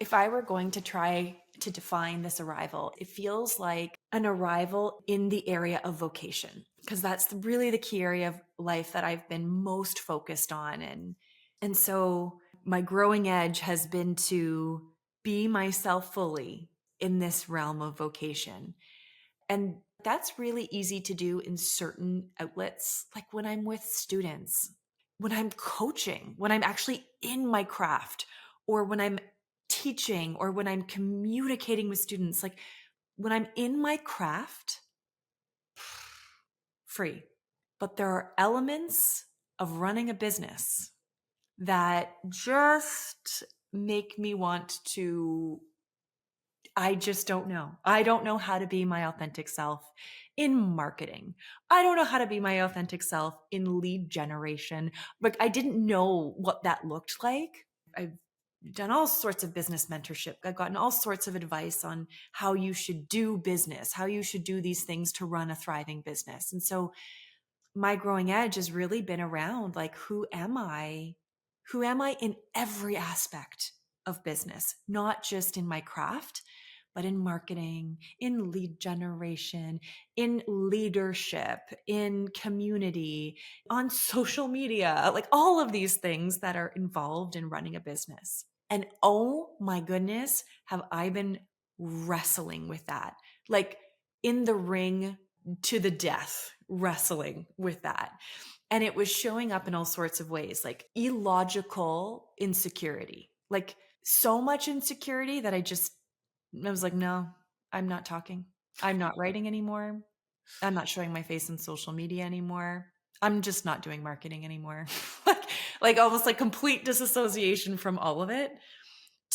Speaker 1: If I were going to try to define this arrival, it feels like an arrival in the area of vocation, because that's really the key area of life that I've been most focused on. And so my growing edge has been to be myself fully in this realm of vocation. And that's really easy to do in certain outlets, like when I'm with students, when I'm coaching, when I'm actually in my craft, or when I'm teaching, or when I'm communicating with students. Like when I'm in my craft, free. But there are elements of running a business that just make me want to, I just don't know. I don't know how to be my authentic self in marketing. I don't know how to be my authentic self in lead generation. Like I didn't know what that looked like. I've done all sorts of business mentorship. I've gotten all sorts of advice on how you should do business, how you should do these things to run a thriving business. And so my growing edge has really been around like, who am I? Who am I in every aspect of business, not just in my craft, but in marketing, in lead generation, in leadership, in community, on social media, like all of these things that are involved in running a business. And oh my goodness, have I been wrestling with that? Like in the ring to the death, wrestling with that. And it was showing up in all sorts of ways, like illogical insecurity, like so much insecurity that I was like, no, I'm not talking. I'm not writing anymore. I'm not showing my face on social media anymore. I'm just not doing marketing anymore. like, like almost like complete disassociation from all of it,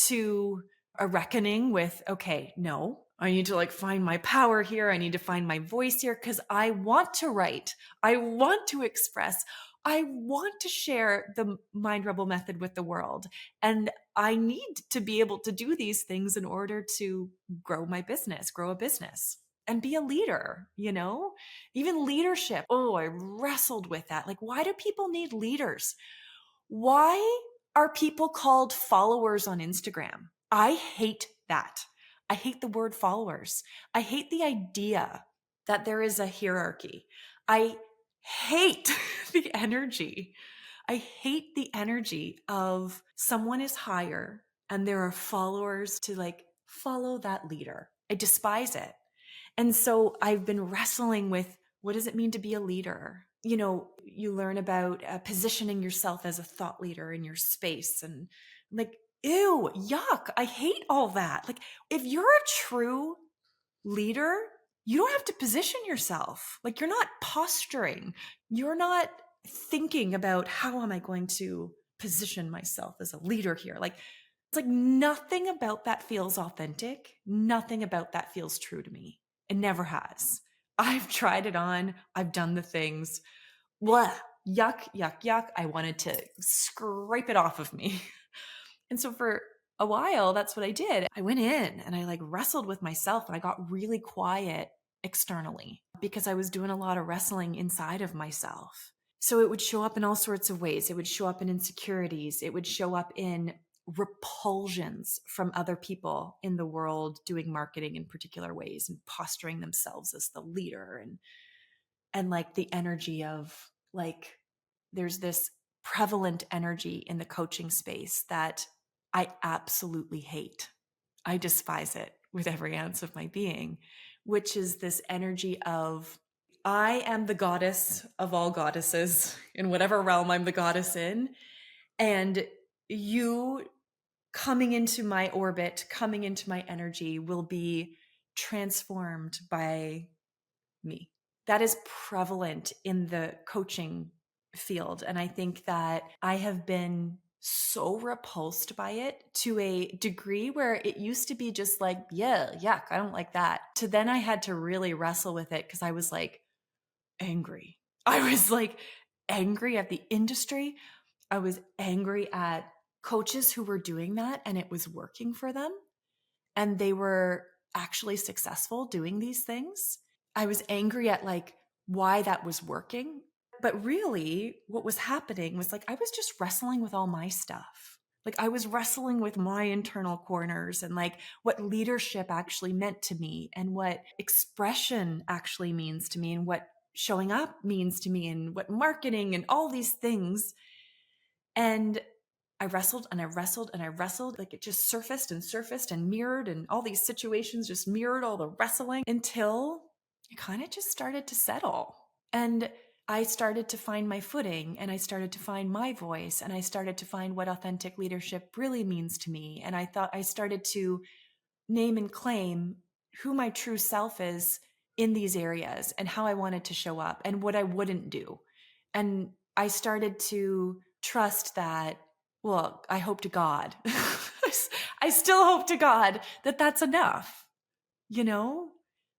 Speaker 1: to a reckoning with, okay, no, I need to like find my power here. I need to find my voice here because I want to write. I want to express. I want to share the Mind Rebel method with the world. And I need to be able to do these things in order to grow my business, grow a business and be a leader, you know, even leadership. Oh, I wrestled with that. Like, why do people need leaders? Why are people called followers on Instagram? I hate that. I hate the word followers. I hate the idea that there is a hierarchy. I hate the energy. I hate the energy of someone is higher and there are followers to like follow that leader. I despise it. And so I've been wrestling with, what does it mean to be a leader? You know, you learn about positioning yourself as a thought leader in your space and like, ew, yuck. I hate all that. Like, if you're a true leader, you don't have to position yourself. Like, you're not posturing. You're not thinking about how am I going to position myself as a leader here. Like, it's like nothing about that feels authentic. Nothing about that feels true to me. It never has. I've tried it on. I've done the things. Blah, yuck, yuck, yuck. I wanted to scrape it off of me. And so for a while, that's what I did. I went in and I like wrestled with myself and I got really quiet externally because I was doing a lot of wrestling inside of myself. So it would show up in all sorts of ways. It would show up in insecurities. It would show up in repulsions from other people in the world doing marketing in particular ways and posturing themselves as the leader, and like the energy of like, there's this prevalent energy in the coaching space that I absolutely hate. I despise it with every ounce of my being, which is this energy of, I am the goddess of all goddesses in whatever realm I'm the goddess in. And you coming into my orbit, coming into my energy will be transformed by me. That is prevalent in the coaching field. And I think that I have been so repulsed by it to a degree where it used to be just like, yeah, yuck, I don't like that. To then I had to really wrestle with it because I was like angry. I was like angry at the industry. I was angry at coaches who were doing that and it was working for them and they were actually successful doing these things. I was angry at like why that was working. But really, what was happening was like I was just wrestling with all my stuff. Like I was wrestling with my internal corners and like what leadership actually meant to me and what expression actually means to me and what showing up means to me and what marketing and all these things. And I wrestled and I wrestled and I wrestled. Like it just surfaced and surfaced and mirrored, and all these situations just mirrored all the wrestling until it kind of just started to settle. And I started to find my footing, and I started to find my voice, and I started to find what authentic leadership really means to me. And I started to name and claim who my true self is in these areas and how I wanted to show up and what I wouldn't do. And I started to trust that, well, I hope to God, I still hope to God that that's enough, you know,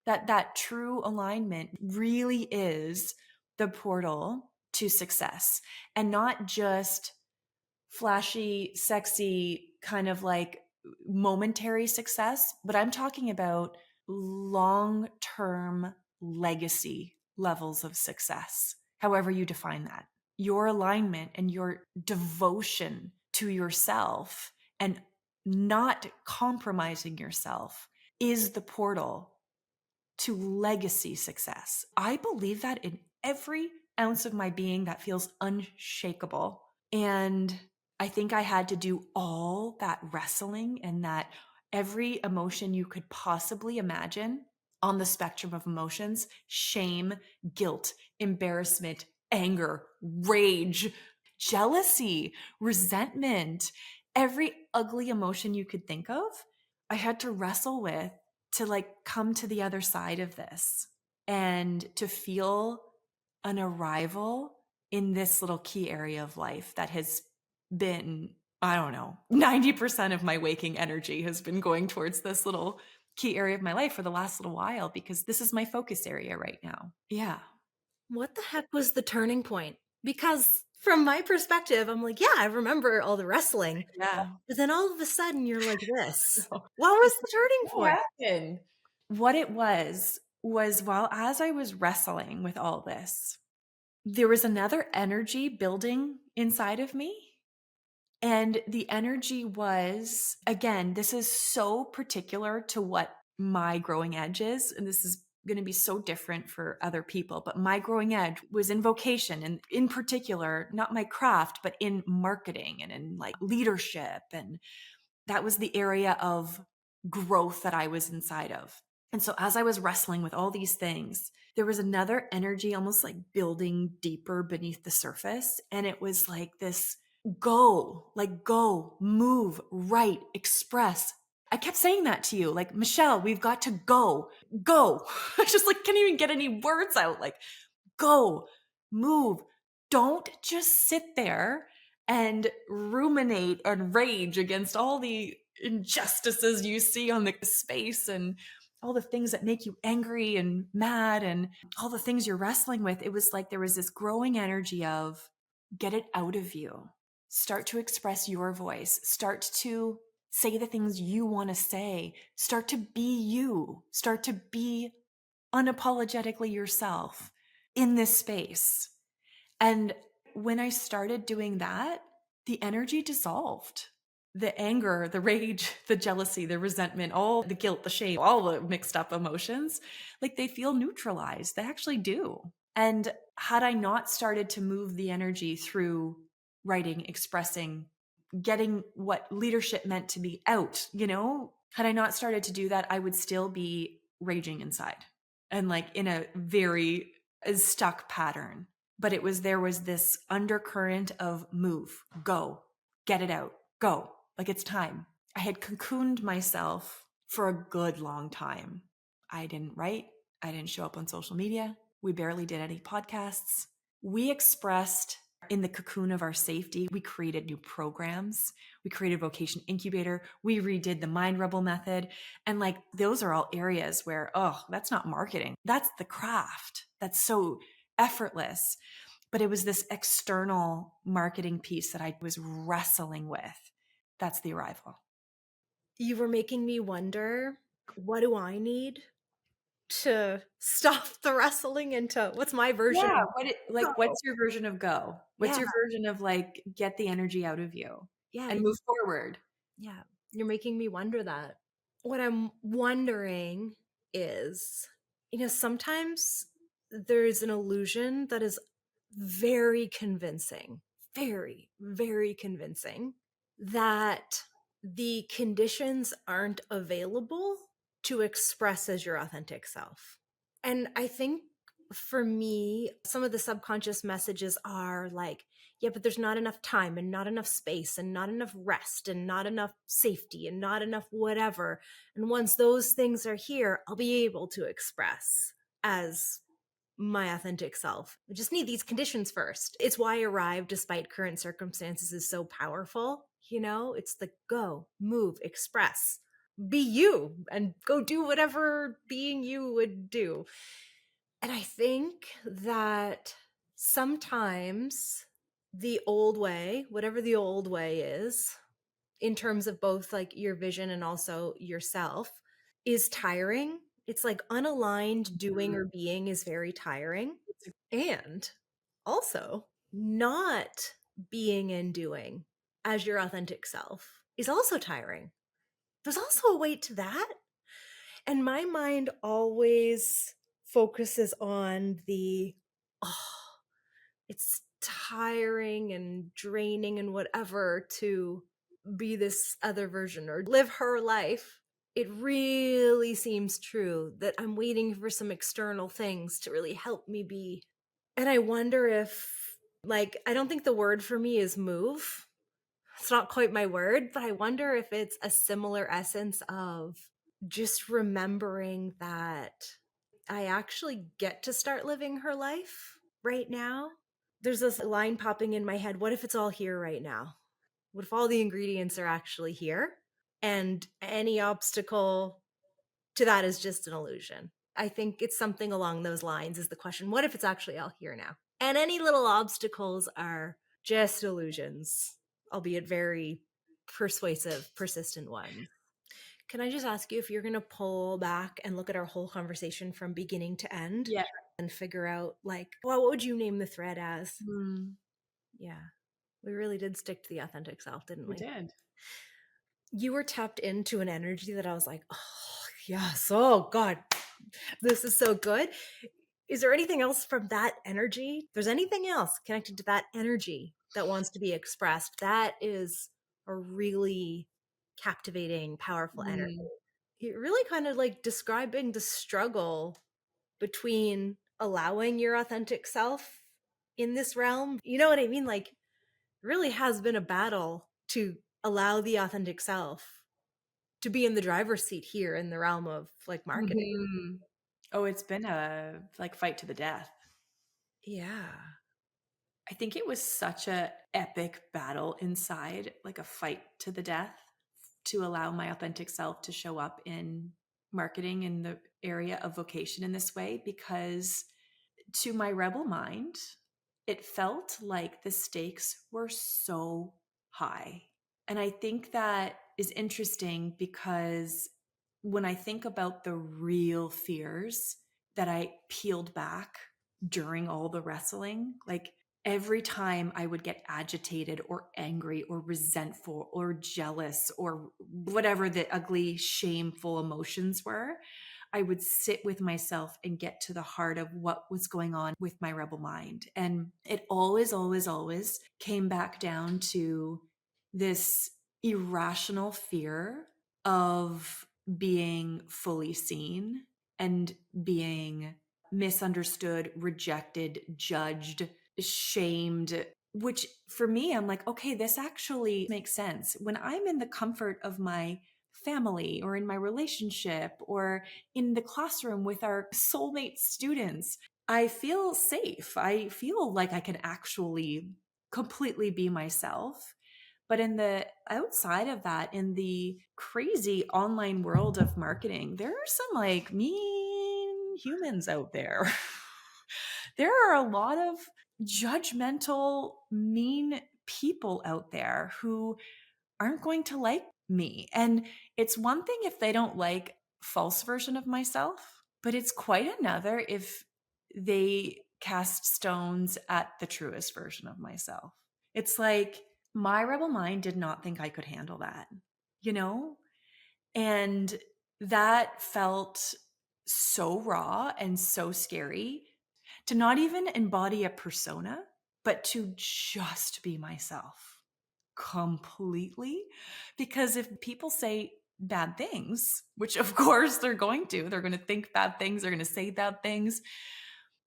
Speaker 1: that that true alignment really is the portal to success, and not just flashy, sexy, kind of like momentary success, but I'm talking about long term legacy levels of success, however you define that. Your alignment and your devotion to yourself and not compromising yourself is the portal to legacy success. I believe that in every ounce of my being. That feels unshakable. And I think I had to do all that wrestling and that every emotion you could possibly imagine on the spectrum of emotions: shame, guilt, embarrassment, anger, rage, jealousy, resentment, every ugly emotion you could think of. I had to wrestle with to like come to the other side of this and to feel an arrival in this little key area of life that has been, I don't know, 90% of my waking energy has been going towards this little key area of my life for the last little while, because this is my focus area right now. Yeah.
Speaker 2: What the heck was the turning point? Because from my perspective, I'm like, yeah, I remember all the wrestling.
Speaker 1: Yeah.
Speaker 2: But then all of a sudden you're like this.
Speaker 1: So,
Speaker 2: What was the turning
Speaker 1: what
Speaker 2: point?
Speaker 1: happened? What it was while as I was wrestling with all this, there was another energy building inside of me. And the energy was, again, this is so particular to what my growing edge is. And this is going to be so different for other people. But my growing edge was in vocation, and in particular, not my craft, but in marketing and in like leadership. And that was the area of growth that I was inside of. And so as I was wrestling with all these things, there was another energy almost like building deeper beneath the surface. And it was like this: go, like go, move, write, express. I kept saying that to you, like, Michelle, we've got to go, go. I just like can't even get any words out. Like, go, move. Don't just sit there and ruminate and rage against all the injustices you see on the space and all the things that make you angry and mad and all the things you're wrestling with. It was like there was this growing energy of get it out of you. Start to express your voice. Start to say the things you want to say. Start to be you. Start to be unapologetically yourself in this space. And when I started doing that, the energy dissolved. The anger, the rage, the jealousy, the resentment, all the guilt, the shame, all the mixed up emotions, like they feel neutralized. They actually do. And had I not started to move the energy through writing, expressing, getting what leadership meant to be out, had I not started to do that, I would still be raging inside and like in a very stuck pattern. But there was this undercurrent of move, go, get it out, go. Like it's time. I had cocooned myself for a good long time. I didn't write. I didn't show up on social media. We barely did any podcasts. We expressed in the cocoon of our safety. We created new programs. We created Vocation Incubator. We redid the Mind Rebel method. And like, those are all areas where, oh, that's not marketing. That's the craft. That's so effortless. But it was this external marketing piece that I was wrestling with. That's the arrival.
Speaker 2: You were making me wonder, what do I need to stop the wrestling into what's my version
Speaker 1: Yeah.
Speaker 2: of go?
Speaker 1: What's your version of go? What's
Speaker 2: Yeah,
Speaker 1: your version of like, get the energy out of you
Speaker 2: yeah,
Speaker 1: and move forward?
Speaker 2: yeah. You're making me wonder that. What I'm wondering is, sometimes there's an illusion that is very convincing, very, very convincing. that the conditions aren't available to express as your authentic self. And I think for me, some of the subconscious messages are like, yeah, but there's not enough time and not enough space and not enough rest and not enough safety and not enough whatever. And once those things are here, I'll be able to express as my authentic self. I just need these conditions first. It's why arrive despite current circumstances is so powerful. You know, it's the go, move, express, be you, and go do whatever being you would do. And I think that sometimes the old way, whatever the old way is, in terms of both like your vision and also yourself, is tiring. It's like unaligned doing
Speaker 1: Mhm.
Speaker 2: or being is very tiring.
Speaker 1: It's a
Speaker 2: And also, not being and doing as your authentic self is also tiring. There's also a weight to that. And my mind always focuses on the, oh, it's tiring and draining and whatever to be this other version or live her life. It really seems true that I'm waiting for some external things to really help me be. And I wonder if, like, I don't think the word for me is move. It's not quite my word, but I wonder if it's a similar essence of just remembering that I actually get to start living her life right now. There's this line popping in my head. What if it's all here right now? What if all the ingredients are actually here? And any obstacle to that is just an illusion. I think it's something along those lines is the question. What if it's actually all here now? And any little obstacles are just illusions, albeit very persuasive, persistent ones. Can I just ask you if you're going to pull back and look at our whole conversation from beginning to end
Speaker 1: Yeah.
Speaker 2: and figure out, like, well, what would you name the thread as?
Speaker 1: Mm,
Speaker 2: Yeah, we really did stick to the authentic self, didn't
Speaker 1: we
Speaker 2: we?
Speaker 1: did.
Speaker 2: You were tapped into an energy that I was like, oh, yes, oh, God, this is so good. Is there anything else from that energy? If there's anything else connected to that energy that wants to be expressed, that is a really captivating, powerful energy.
Speaker 1: Mm,
Speaker 2: It really kind of like describing the struggle between allowing your authentic self in this realm. You know what I mean? Like, it really has been a battle to allow the authentic self to be in the driver's seat here in the realm of like marketing.
Speaker 1: mhm. Oh, it's been a like fight to the death.
Speaker 2: Yeah.
Speaker 1: I think it was such a epic battle inside, like a fight to the death to allow my authentic self to show up in marketing in the area of vocation in this way because to my rebel mind, it felt like the stakes were so high. And I think that is interesting because when I think about the real fears that I peeled back during all the wrestling, like every time I would get agitated or angry or resentful or jealous or whatever the ugly, shameful emotions were, I would sit with myself and get to the heart of what was going on with my rebel mind. And it always, always, always came back down to this irrational fear of being fully seen and being misunderstood, rejected, judged, shamed, which for me, I'm like, okay, this actually makes sense. When I'm in the comfort of my family or in my relationship or in the classroom with our soulmate students, I feel safe. I feel like I can actually completely be myself. But in the outside of that, in the crazy online world of marketing, there are some like mean humans out there. There are a lot of judgmental, mean people out there who aren't going to like me. And it's one thing if they don't like false version of myself, but it's quite another if they cast stones at the truest version of myself. It's like my rebel mind did not think I could handle that, you know? And that felt so raw and so scary to not even embody a persona, but to just be myself. completely. Because if people say bad things, which of course they're going to think bad things, they're going to say bad things,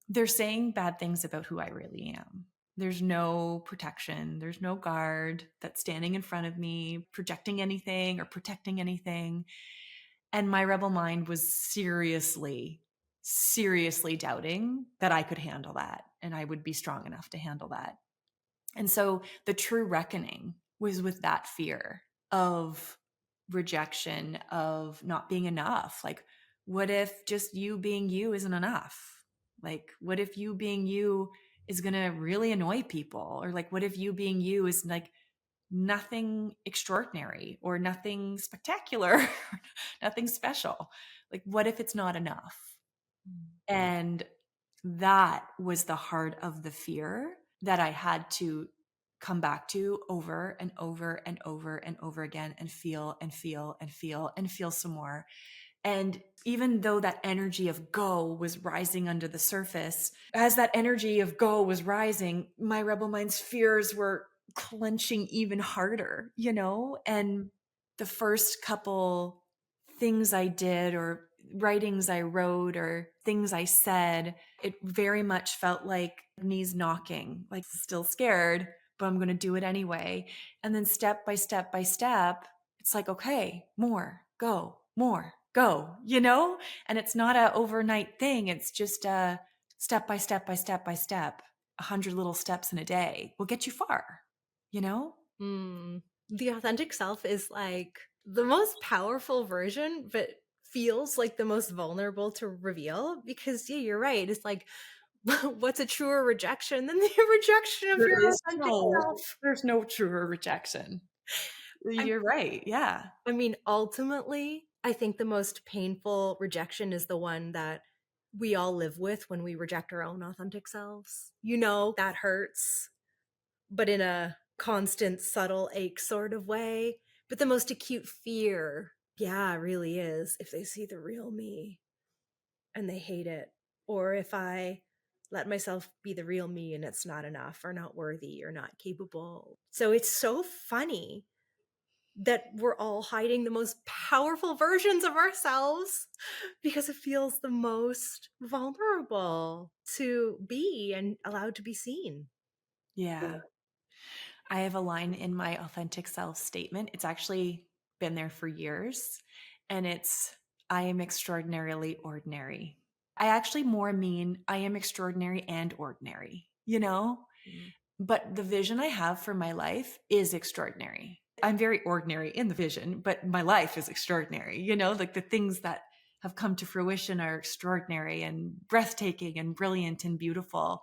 Speaker 1: they're saying bad things about who I really am. There's no protection. There's no guard that's standing in front of me, projecting anything or protecting anything. And my rebel mind was seriously, seriously doubting that I could handle that and I would be strong enough to handle that. And so the true reckoning was with that fear of rejection, of not being enough. Like, what if just you being you isn't enough? Like, what if you being you is going to really annoy people? Or like, what if you being you is like nothing extraordinary or nothing spectacular, nothing special? Like, what if it's not enough? And that was the heart of the fear that I had to come back to over and over and over and over again and feel and feel and feel and feel some more. And even though that energy of go was rising under the surface, as that energy of go was rising, my rebel mind's fears were clenching even harder, you know? And the first couple things I did or writings I wrote or things I said, it very much felt like knees knocking, like still scared, but I'm going to do it anyway. And then step by step by step, it's like, okay, more, go, you know? And it's not a overnight thing. It's just a step by step by step by step, 100 little steps in a day will get you far, you know?
Speaker 2: Mm. The authentic self is like the most powerful version, but feels like the most vulnerable to reveal because, yeah, you're right. It's like, what's a truer rejection than the rejection of your authentic self?
Speaker 1: There's no truer rejection.
Speaker 2: I,
Speaker 1: You're right. Yeah.
Speaker 2: I mean, ultimately, I think the most painful rejection is the one that we all live with when we reject our own authentic selves. You know, that hurts, but in a constant, subtle ache sort of way. But the most acute fear, yeah, really is if they see the real me and they hate it. Or if I let myself be the real me and it's not enough or not worthy or not capable. So it's so funny that we're all hiding the most powerful versions of ourselves because it feels the most vulnerable to be and allowed to be seen.
Speaker 1: Yeah. I have a line in my authentic self statement. It's actually been there for years. And it's, I am extraordinarily ordinary. I actually more mean I am extraordinary and ordinary, you know?
Speaker 2: Mm.
Speaker 1: But the vision I have for my life is extraordinary. I'm very ordinary in the vision, but my life is extraordinary. You know, like the things that have come to fruition are extraordinary and breathtaking and brilliant and beautiful.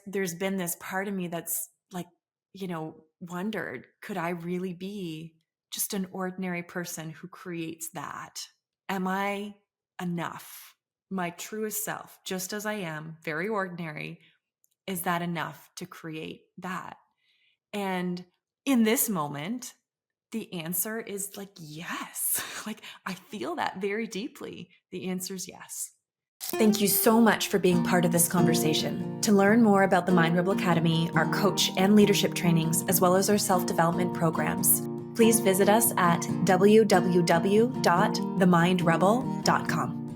Speaker 1: There's been this part of me that's like, you know, wondered, could I really be just an ordinary person who creates that? Am I enough? My truest self, just as I am, very ordinary, is that enough to create that? And in this moment, the answer is like, yes. Like, I feel that very deeply. The answer is yes. Thank you so much for being part of this conversation. To learn more about the Mind Rebel Academy, our coach and leadership trainings, as well as our self-development programs, please visit us at www.themindrebel.com.